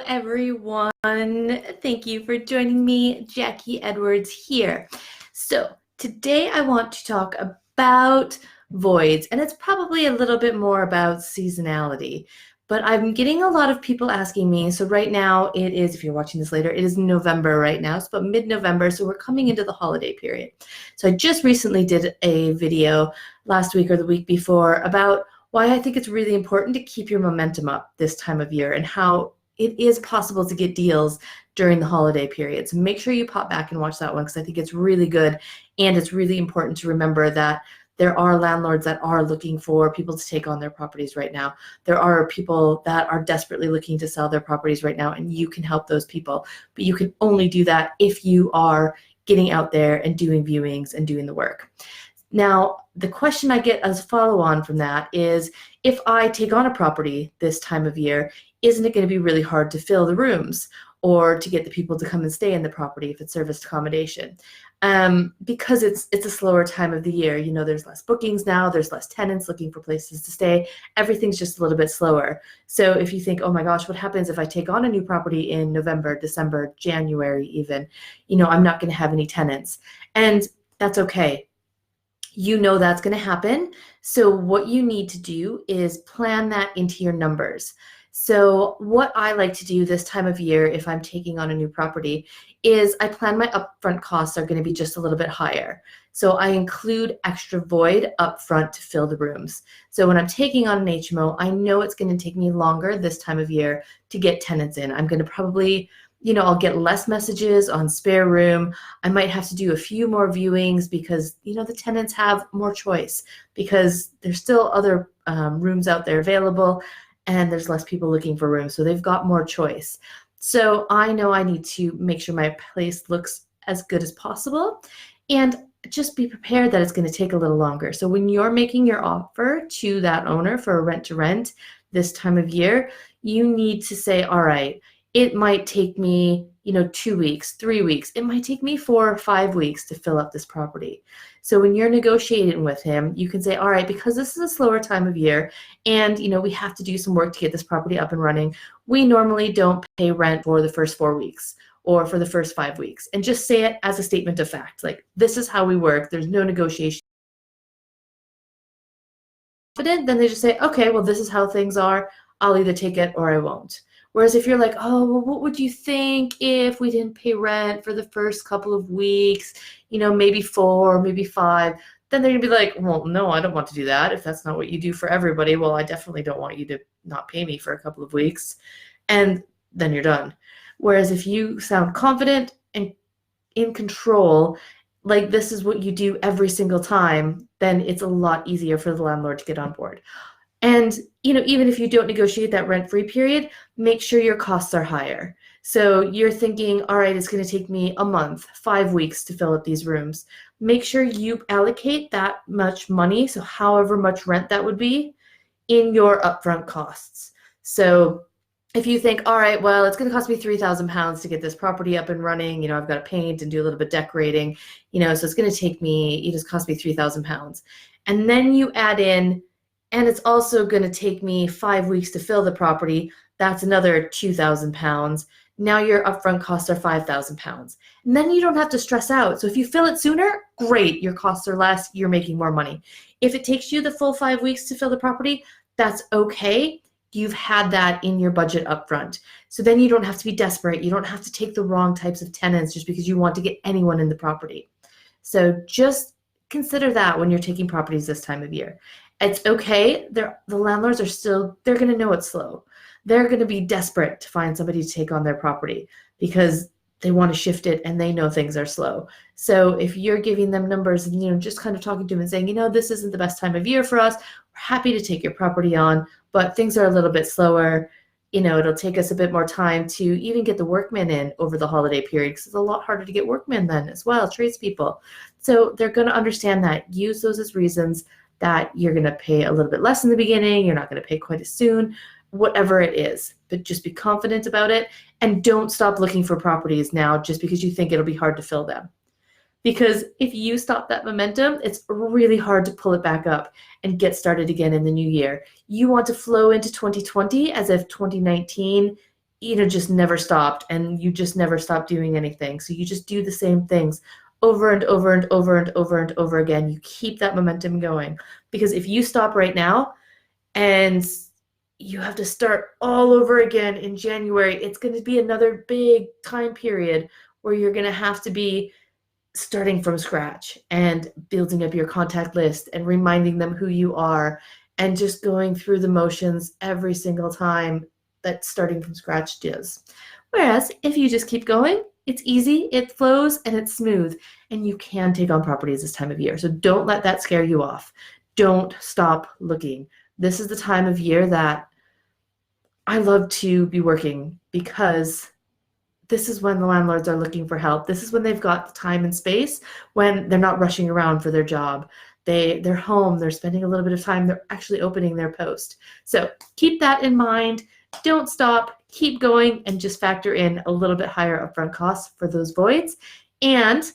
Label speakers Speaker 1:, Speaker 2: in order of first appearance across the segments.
Speaker 1: everyone. Thank you for joining me, Jacquie Edwards here. So today I want to talk about voids, and it's probably a little bit more about seasonality. But I'm getting a lot of people asking me, so right now it is, if you're watching this later, it is November right now, it's about mid-November, so we're coming into the holiday period. So I just recently did a video last week or the week before about why I think it's really important to keep your momentum up this time of year and how it is possible to get deals during the holiday period. So make sure you pop back and watch that one because I think it's really good, and it's really important to remember that there are landlords that are looking for people to take on their properties right now. There are people that are desperately looking to sell their properties right now, and you can help those people. But you can only do that if you are getting out there and doing viewings and doing the work. Now, the question I get as a follow-on from that is, if I take on a property this time of year, isn't it going to be really hard to fill the rooms or to get the people to come and stay in the property if it's serviced accommodation? Because it's a slower time of the year. You know, there's less bookings now, there's less tenants looking for places to stay. Everything's just a little bit slower. So if you think, oh my gosh, what happens if I take on a new property in November, December, January even? You know, I'm not going to have any tenants. And that's okay. You know that's going to happen. So what you need to do is plan that into your numbers. So what I like to do this time of year, if I'm taking on a new property, is I plan my upfront costs are going to be just a little bit higher. So I include extra void upfront to fill the rooms. So when I'm taking on an HMO, I know it's going to take me longer this time of year to get tenants in. I'm going to probably, I'll get less messages on spare room. I might have to do a few more viewings because, the tenants have more choice because there's still other rooms out there available and there's less people looking for rooms. So they've got more choice. So I know I need to make sure my place looks as good as possible and just be prepared that it's going to take a little longer. So when you're making your offer to that owner for a rent to rent this time of year, you need to say, all right, it might take me, 2 weeks, 3 weeks. It might take me 4 or 5 weeks to fill up this property. So when you're negotiating with him, you can say, all right, because this is a slower time of year and, we have to do some work to get this property up and running, we normally don't pay rent for the first 4 weeks or for the first 5 weeks. And just say it as a statement of fact. Like, this is how we work. There's no negotiation. Then they just say, okay, well, this is how things are. I'll either take it or I won't. Whereas if you're like, oh, well, what would you think if we didn't pay rent for the first couple of weeks, maybe 4, maybe 5, then they're gonna be like, well, no, I don't want to do that. If that's not what you do for everybody, well, I definitely don't want you to not pay me for a couple of weeks. And then you're done. Whereas if you sound confident and in control, like this is what you do every single time, then it's a lot easier for the landlord to get on board. And, even if you don't negotiate that rent-free period, make sure your costs are higher. So you're thinking, all right, it's going to take me a month, 5 weeks to fill up these rooms. Make sure you allocate that much money, so however much rent that would be, in your upfront costs. So if you think, all right, well, it's going to cost me £3,000 to get this property up and running, I've got to paint and do a little bit of decorating, so it's going to take me, it just cost me £3,000. And then you add in, and it's also going to take me 5 weeks to fill the property. That's another £2,000. Now your upfront costs are £5,000. And then you don't have to stress out. So if you fill it sooner, great, your costs are less, you're making more money. If it takes you the full 5 weeks to fill the property, that's okay. You've had that in your budget upfront. So then you don't have to be desperate. You don't have to take the wrong types of tenants just because you want to get anyone in the property. So just consider that when you're taking properties this time of year. It's okay. The landlords are still, they're going to know it's slow. They're going to be desperate to find somebody to take on their property because they want to shift it and they know things are slow. So if you're giving them numbers and, just kind of talking to them and saying, this isn't the best time of year for us, we're happy to take your property on, but things are a little bit slower. It'll take us a bit more time to even get the workmen in over the holiday period because it's a lot harder to get workmen then as well, tradespeople. So they're going to understand that. Use those as reasons that you're going to pay a little bit less in the beginning, you're not going to pay quite as soon, whatever it is. But just be confident about it and don't stop looking for properties now just because you think it'll be hard to fill them. Because if you stop that momentum, it's really hard to pull it back up and get started again in the new year. You want to flow into 2020 as if 2019 just never stopped, and you just never stopped doing anything. So you just do the same things over and over and over and over and over again. You keep that momentum going, because if you stop right now and you have to start all over again in January, it's going to be another big time period where you're going to have to be starting from scratch and building up your contact list and reminding them who you are and just going through the motions every single time that starting from scratch does. Whereas if you just keep going, it's easy, it flows, and it's smooth, and you can take on properties this time of year. So don't let that scare you off. Don't stop looking. This is the time of year that I love to be working, because this is when the landlords are looking for help. This is when they've got the time and space, when they're not rushing around for their job. They're home, they're spending a little bit of time, they're actually opening their post. So keep that in mind. Don't stop, keep going, and just factor in a little bit higher upfront costs for those voids. And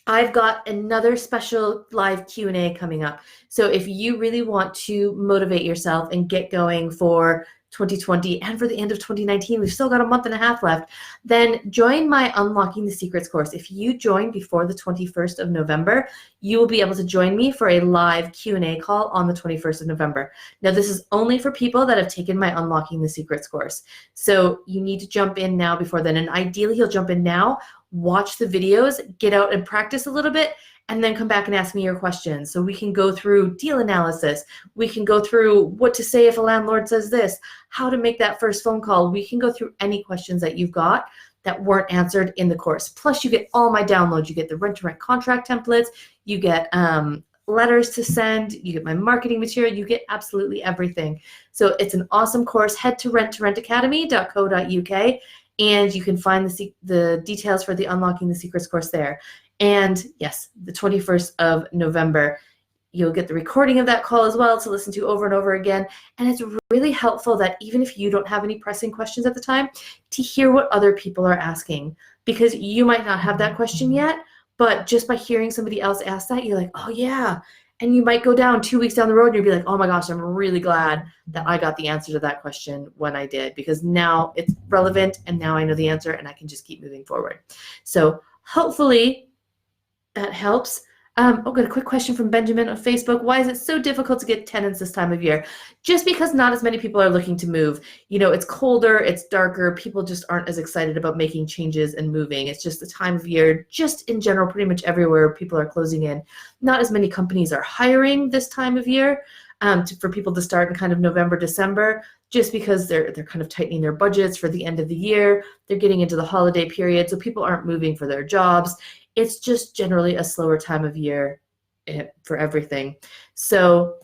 Speaker 1: I've got another special live Q&A coming up. So if you really want to motivate yourself and get going for 2020 and for the end of 2019, we've still got a month and a half left, then join my Unlocking the Secrets course. If you join before the 21st of November, you will be able to join me for a live Q&A call on the 21st of November. Now, this is only for people that have taken my Unlocking the Secrets course. So you need to jump in now before then. And ideally, you'll jump in now, watch the videos, get out and practice a little bit, and then come back and ask me your questions. So we can go through deal analysis. We can go through what to say if a landlord says this, how to make that first phone call. We can go through any questions that you've got that weren't answered in the course. Plus, you get all my downloads. You get the rent-to-rent contract templates. You get letters to send. You get my marketing material. You get absolutely everything. So it's an awesome course. Head to renttorentacademy.co.uk, and you can find the details for the Unlocking the Secrets course there. And yes, the 21st of November, you'll get the recording of that call as well to listen to over and over again. And it's really helpful that even if you don't have any pressing questions at the time, to hear what other people are asking, because you might not have that question yet, but just by hearing somebody else ask that, you're like, oh yeah. And you might go down 2 weeks down the road and you'll be like, oh my gosh, I'm really glad that I got the answer to that question when I did, because now it's relevant and now I know the answer and I can just keep moving forward. So hopefully that helps. Got a quick question from Benjamin on Facebook. Why is it so difficult to get tenants this time of year? Just because not as many people are looking to move. It's colder, it's darker, people just aren't as excited about making changes and moving. It's just the time of year, just in general, pretty much everywhere people are closing in. Not as many companies are hiring this time of year for people to start in kind of November, December, just because they're kind of tightening their budgets for the end of the year. They're getting into the holiday period, so people aren't moving for their jobs. It's just generally a slower time of year for everything. So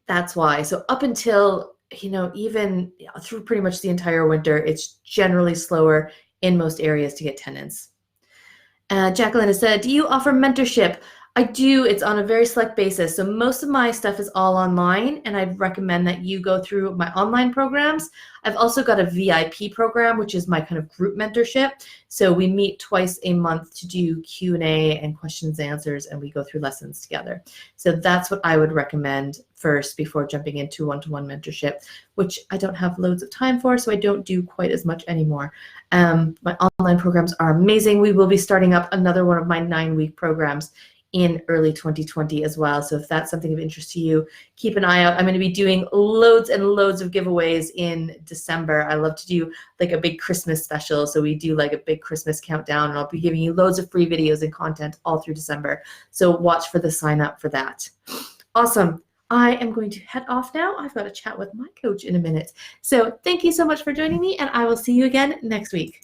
Speaker 1: that's why. So up until, even through pretty much the entire winter, it's generally slower in most areas to get tenants. Jacqueline has said, do you offer mentorship? I do. It's on a very select basis. So most of my stuff is all online, and I'd recommend that you go through my online programs. I've also got a VIP program, which is my kind of group mentorship. So we meet twice a month to do Q&A and questions and answers, and we go through lessons together. So that's what I would recommend first before jumping into one-to-one mentorship, which I don't have loads of time for, so I don't do quite as much anymore. My online programs are amazing. We will be starting up another one of my 9-week programs in early 2020 as well. So if that's something of interest to you, keep an eye out. I'm going to be doing loads and loads of giveaways in December. I love to do like a big Christmas special. So we do like a big Christmas countdown, and I'll be giving you loads of free videos and content all through December. So watch for the sign up for that. Awesome. I am going to head off now. I've got to chat with my coach in a minute. So thank you so much for joining me, and I will see you again next week.